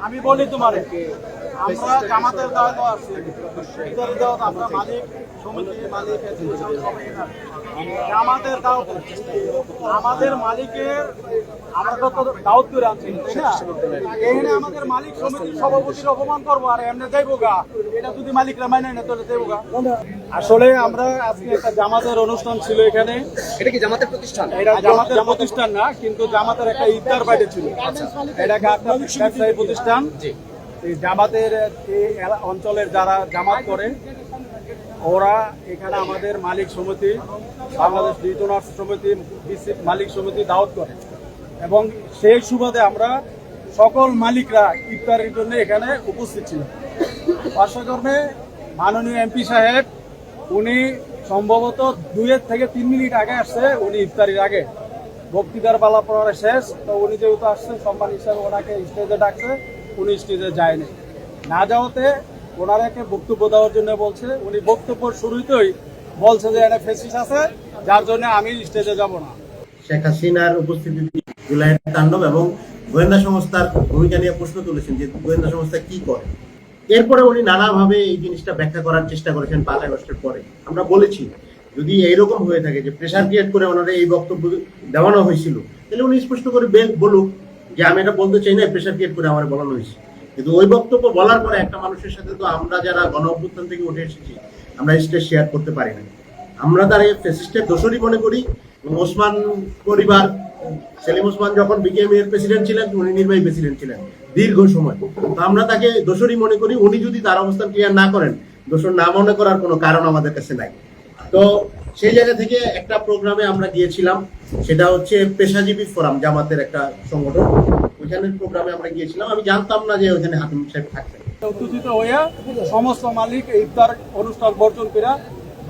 আমি বলি তোমার আমরা জামাতের দাওয়াত আছে, ইফতারের দাওয়াত আমরা মালিক সমিতির মালিক জামাতের দাওয়াত, আমাদের মালিকের আমরা তো দাওয়াত করে আনছি না, এখানে আমাদের মালিক সমিতির সভাপতির অপমান করবো আর এমনি যাইবো গা, এটা যদি মালিকরা মাইনে না তাহলে যাইবো গা। আসলে আমরা আজকে একটা জামাতের অনুষ্ঠান ছিল এখানে। এটা কি জামাতের প্রতিষ্ঠান? এটা জামাতের প্রতিষ্ঠান না, কিন্তু জামাতের একটা ইফতার পার্টি ছিল। এটা একটা ব্যবসায়ী প্রতিষ্ঠান। এই জামাতের এই অঞ্চলের যারা জামাত করে ওরা এখানে আমাদের মালিক সমিতি, বাংলাদেশ ডিটোনার্স সমিতি, মালিক সমিতি দাওয়াত করে এবং সেই সুবাদে আমরা সকল মালিকরা ইফতারের জন্য এখানে উপস্থিত ছিলাম। পার্শ্বক্রমে মাননীয় এমপি সাহেব উনি সম্ভবত 2 থেকে 3 মিনিট আগে আসছে, উনি ইফতারির আগে বক্তৃতার পালা পড়ার শেষ, তো উনি যেহেতু আসছেন সম্মান হিসাবে ওনাকে স্টেজে ডাকছে, উনি স্টেজে যায়নি। না যাওয়াতে ওনারাকে বক্তব্য দেওয়ার জন্য বলছে, উনি বক্তব্য শুরুতেই বলছে যে এটা ফেসিস আছে যার জন্য আমি স্টেজে যাব না। শেখ হাসিনার উপস্থিতিতে জুলাইয়ের তাণ্ডব এবং গোয়েন্দা সংস্থার ভূমিকা নিয়ে প্রশ্ন তুলেছেন যে গোয়েন্দা সংস্থা কি করে। এরপরে উনি নানাভাবে এই জিনিসটা ব্যাখ্যা করার চেষ্টা করেছেন 5 আগস্টের পরে। আমরা বলেছি যদি এইরকম হয়ে থাকে যে প্রেশার ক্রিয়েট করে ওনারা এই বক্তব্য দেওয়ানো হয়েছিল, তাহলে উনি স্পষ্ট করে বলুক যে আমি এটা বলতে চাই না, প্রেশার ক্রিয়েট করে আমার বলানো হয়েছে। কিন্তু ওই বক্তব্য বলার পরে একটা মানুষের সাথে তো আমরা যারা গণ অভ্যুত্থান থেকে উঠে এসেছি আমরা স্টেজ শেয়ার করতে পারি না। আমরা তার এই ফ্যাসিস্টের দোষরই মনে করি। ওসমান পরিবার, সেলিম ওসমান যখন বিকেএমই এর প্রেসিডেন্ট ছিলেন উনি নির্বাহী প্রেসিডেন্ট ছিলেন দীর্ঘ সময়, তো আমরা তাকে দোষরই মনে করি। উনি যদি তার অবস্থান ক্লিয়ার না করেন, দোষর না মনে করার কোনো কারণ আমাদের কাছে নাই। তো সেই জায়গা থেকে একটা প্রোগ্রামে আমরা গিয়েছিলাম, সেটা হচ্ছে পেশাজীবী ফোরাম, জামাতের একটা সংগঠন, ওইখানের প্রোগ্রামে আমরা গিয়েছিলাম। আমি জানতাম না যে ওইখানে হাকিম সাহেব থাকবেন। উত্তেজিত হইয়া সমস্ত মালিক ইফতার অনুষ্ঠান বর্জন করে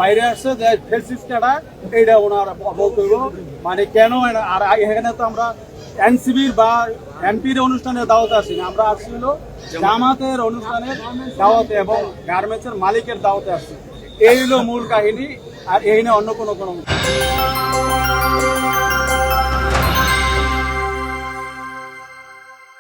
বাইরে আসছে যে ফেসিস কাটা এইটা ওনার বলতে হইব, মানে কেন। আর এখানে তো আমরা এনসিবির বা এমপির অনুষ্ঠানের দাওয়াতে আসি না, আমরা আসছি হলো জামাতের অনুষ্ঠানের দাওয়াতে এবং গার্মেন্টসের মালিকের দাওয়াতে আসছি। এই হলো মূল কাহিনী, আর এই না অন্য কোনো